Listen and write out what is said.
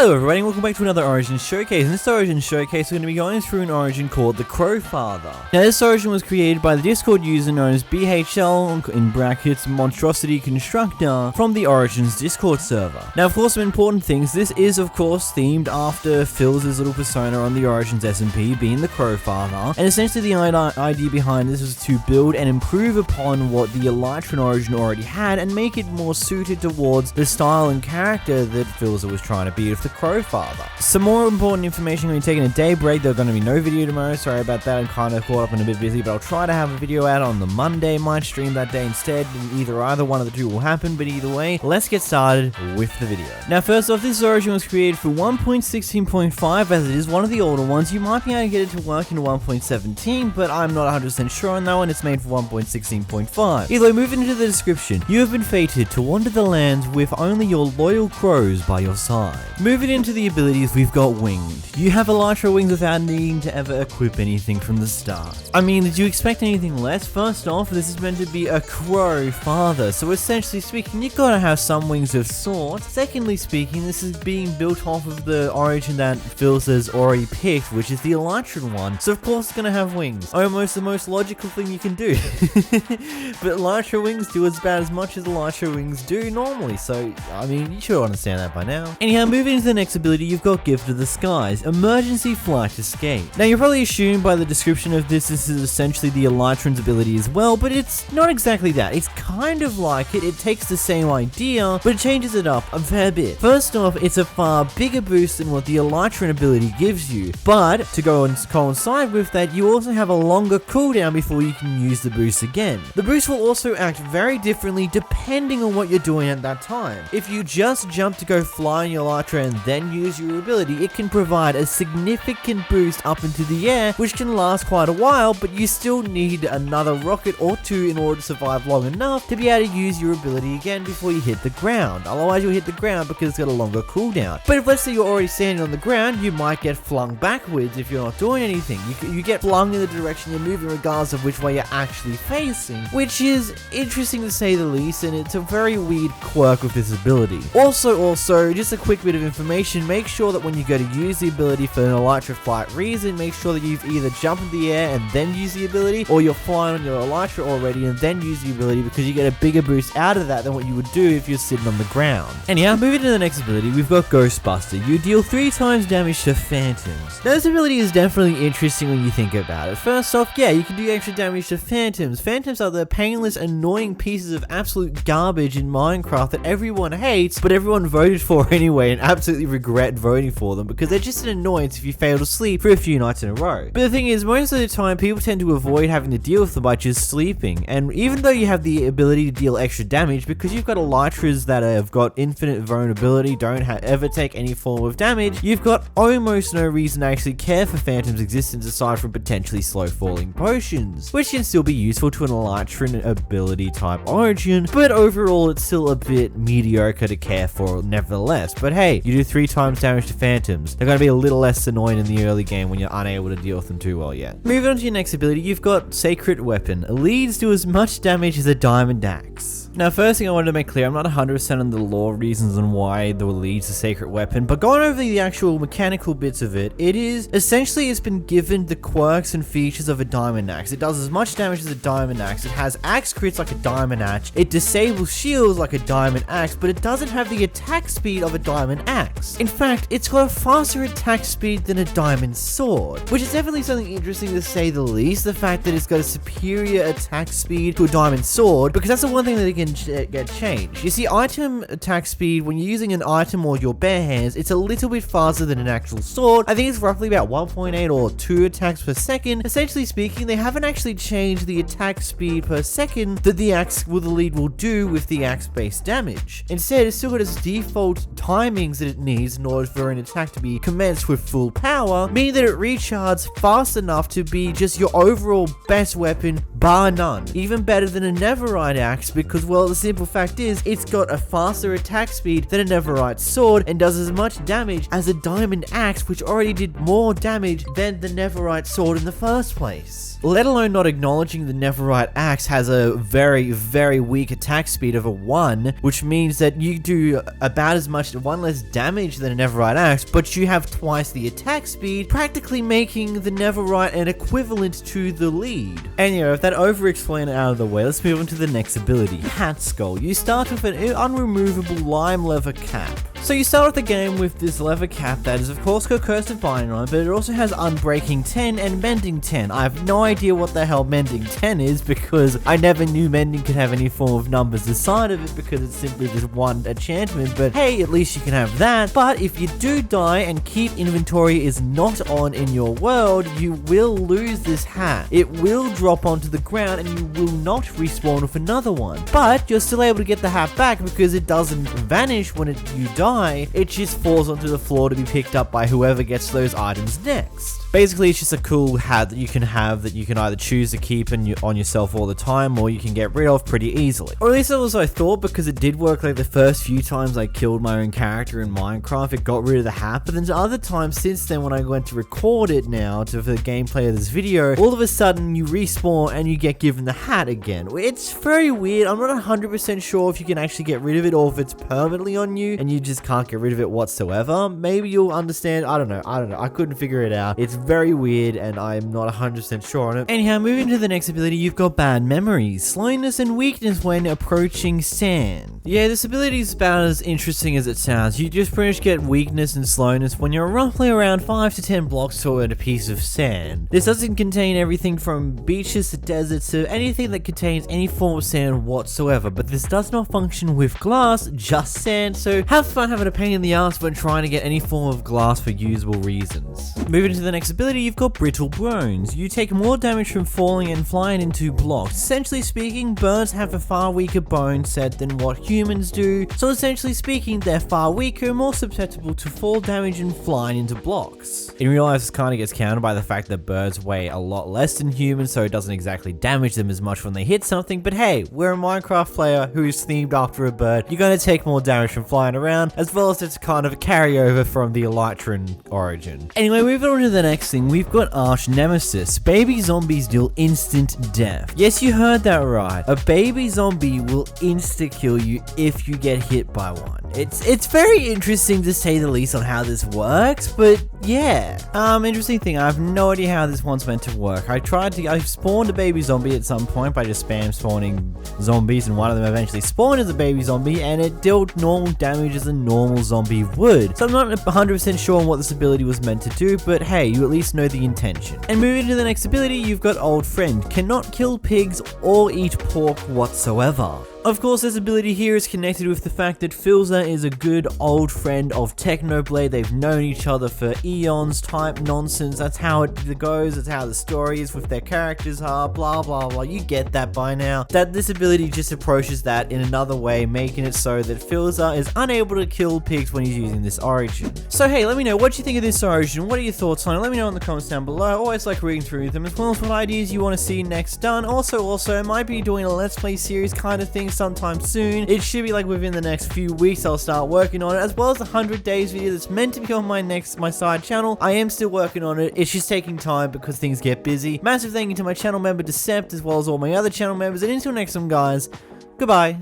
Hello everybody, welcome back to another Origin Showcase. In this Origin Showcase, we're going to be going through an Origin called the Crowfather. Now this Origin was created by the Discord user known as 𝓵𝓲𝓷𝓴𝓼 in brackets 𝓵𝓲𝓷𝓴𝓼 from the Origin's Discord server. Now of course some important things, this is of course themed after Phil's little persona on the Origin's SMP being the Crowfather, and essentially the idea behind this was to build and improve upon what the Elytran Origin already had and make it more suited towards the style and character that Phil's was trying to be with the Crowfather. Some more important information, when you're taking a day break, there's going to be no video tomorrow, sorry about that, I'm kind of caught up and a bit busy, but I'll try to have a video out on the Monday, might stream that day instead, either one of the two will happen, but either way, let's get started with the video. Now first off, this Origin was created for 1.16.5, as it is one of the older ones. You might be able to get it to work in 1.17, but I'm not 100% sure on that one. It's made for 1.16.5. Either way, moving into the description, you have been fated to wander the lands with only your loyal crows by your side. Moving into the abilities, we've got Winged. You have Elytra wings without needing to ever equip anything from the start. I mean, did you expect anything less? First off, this is meant to be a Crowfather, so essentially speaking, you gotta have some wings of sorts. Secondly speaking, this is being built off of the Origin that Phil has already picked, which is the Elytran one, so of course it's gonna have wings. Almost the most logical thing you can do. But Elytra wings do about as much as Elytra wings do normally, so I mean, you should understand that by now. Anyhow, moving into the next ability, you've got 𝓵𝓲𝓷𝓴𝓼, Emergency Flight Escape. Now you're probably assumed by the description of this is essentially the Elytran's ability as well, but it's not exactly that. It's kind of like it takes the same idea, but it changes it up a fair bit. First off, it's a far bigger boost than what the Elytran ability gives you, but to go and coincide with that, you also have a longer cooldown before you can use the boost again. The boost will also act very differently depending on what you're doing at that time. If you just jump to go fly in your Elytra and then use your ability, it can provide a significant boost up into the air, which can last quite a while, but you still need another rocket or two in order to survive long enough to be able to use your ability again before you hit the ground. Otherwise you'll hit the ground because it's got a longer cooldown. But if let's say you're already standing on the ground, you might get flung backwards if you're not doing anything. You get flung in the direction you're moving regardless of which way you're actually facing, which is interesting to say the least, and it's a very weird quirk with this ability. Also, just a quick bit of information, make sure that when you go to use the ability for an Elytra flight reason, make sure that you've either jumped in the air and then use the ability, or you're flying on your Elytra already and then use the ability, because you get a bigger boost out of that than what you would do if you're sitting on the ground. Anyhow, moving to the next ability, we've got Ghostbuster. You deal 3 times damage to phantoms. Now this ability is definitely interesting when you think about it. First off, yeah, you can do extra damage to phantoms. Phantoms are the painless, annoying pieces of absolute garbage in Minecraft that everyone hates, but everyone voted for anyway and absolutely regret voting for them because they're just an annoyance if you fail to sleep for a few nights in a row. But the thing is, most of the time people tend to avoid having to deal with them by just sleeping, and even though you have the ability to deal extra damage, because you've got Elytras that have got infinite vulnerability, don't ever take any form of damage, you've got almost no reason to actually care for Phantom's existence aside from potentially slow falling potions, which can still be useful to an Elytran ability type Origin, but overall it's still a bit mediocre to care for nevertheless. But hey, you do 3 times damage to Phantoms, they're going to be a little less annoying in the early game when you're unable to deal with them too well yet. Moving on to your next ability, you've got Sacred Weapon. Leads do as much damage as a diamond axe. Now first thing I wanted to make clear, I'm not 100% on the lore reasons on why the leads a Sacred Weapon, but going over the actual mechanical bits of it, it is essentially it's been given the quirks and features of a diamond axe. It does as much damage as a diamond axe, it has axe crits like a diamond axe, it disables shields like a diamond axe, but it doesn't have the attack speed of a diamond axe. In fact, it's got a faster attack speed than a diamond sword, which is definitely something interesting to say the least, the fact that it's got a superior attack speed to a diamond sword, because that's the one thing that it can get changed. You see, item attack speed, when you're using an item or your bare hands, it's a little bit faster than an actual sword. I think it's roughly about 1.8 or 2 attacks per second. Essentially speaking, they haven't actually changed the attack speed per second that the axe with the lead will do with the axe based damage. Instead, it's still got its default timings that it needs in order for an attack to be commenced with full power, meaning that it recharges fast enough to be just your overall best weapon, bar none. Even better than a Netherite axe, because well, the simple fact is, it's got a faster attack speed than a Netherite sword and does as much damage as a diamond axe, which already did more damage than the Netherite sword in the first place. let alone not acknowledging the Netherite axe has a very, very weak attack speed of a 1, which means that you do about as much, 1 less damage than a Netherite axe, but you have twice the attack speed, practically making the Netherite an equivalent to the lead. Anyway, with that over-explain out of the way, let's move on to the next ability, Hat Skull. You start with an unremovable lime leather cap. So you start off the game with this leather cap that is of course got Curse of Binding on it, but it also has Unbreaking 10 and Mending 10. I have no idea what the hell Mending 10 is because I never knew Mending could have any form of numbers aside of it because it's simply this one enchantment, but hey, at least you can have that. But if you do die and keep inventory is not on in your world, you will lose this hat. It will drop onto the ground and you will not respawn with another one. But you're still able to get the hat back because it doesn't vanish when you die. It just falls onto the floor to be picked up by whoever gets those items next. Basically, it's just a cool hat that you can have that you can either choose to keep on yourself all the time, or you can get rid of pretty easily. Or at least that was what I thought, because it did work like the first few times I killed my own character in Minecraft, it got rid of the hat, but then other times since then when I went to record it now for the gameplay of this video, all of a sudden you respawn and you get given the hat again. It's very weird. I'm not 100% sure if you can actually get rid of it or if it's permanently on you and you just can't get rid of it whatsoever. Maybe you'll understand. I don't know. I couldn't figure it out. It's very weird and I'm not 100% sure on it. Anyhow, moving to the next ability, you've got Bad Memories, slowness and weakness when approaching sand. Yeah, this ability is about as interesting as it sounds. You just pretty much get weakness and slowness when you're roughly around 5 to 10 blocks toward a piece of sand. This doesn't contain everything from beaches to deserts to anything that contains any form of sand whatsoever, but this does not function with glass, just sand, so have fun having a pain in the ass when trying to get any form of glass for usable reasons. Moving to the next ability, you've got Brittle Bones. You take more damage from falling and flying into blocks. Essentially speaking, birds have a far weaker bone set than what humans do, so essentially speaking, they're far weaker, more susceptible to fall damage and flying into blocks. In real life, this kind of gets countered by the fact that birds weigh a lot less than humans, so it doesn't exactly damage them as much when they hit something, but hey, we're a Minecraft player who's themed after a bird. You're going to take more damage from flying around, as well as it's kind of a carryover from the Elytran origin. Anyway, moving on to the next thing, we've got Arch Nemesis. Baby zombies deal instant death. Yes, you heard that right. A baby zombie will insta-kill you if you get hit by one. It's very interesting to say the least on how this works, but yeah. Interesting thing, I have no idea how this one's meant to work. I spawned a baby zombie at some point by just spam spawning zombies, and one of them eventually spawned as a baby zombie, and it dealt normal damage as a normal zombie would. So I'm not 100% sure on what this ability was meant to do, but hey, you at least know the intention. And moving to the next ability, you've got Old Friend. Cannot kill pigs or eat pork whatsoever. Of course, this ability here is connected with the fact that 𝓵𝓲𝓷𝓴 is a good old friend of Technoblade. They've known each other for eons type nonsense. That's how it goes. That's how the story is with their characters are, blah, blah, blah. You get that by now. That this ability just approaches that in another way, making it so that 𝓵𝓲𝓷𝓴 is unable to kill pigs when he's using this origin. So hey, let me know what you think of this origin. What are your thoughts on it? Let me know in the comments down below. I always like reading through them, as well as what ideas you want to see next done. Also, I might be doing a Let's Play series kind of thing sometime soon. It should be like within the next few weeks I'll start working on it, as well as the 100 days video that's meant to be on my side channel. I am still working on it. It's just taking time because things get busy. Massive thank you to my channel member 𝓵𝓷𝓴𝓼, as well as all my other channel members, and until next time guys, goodbye.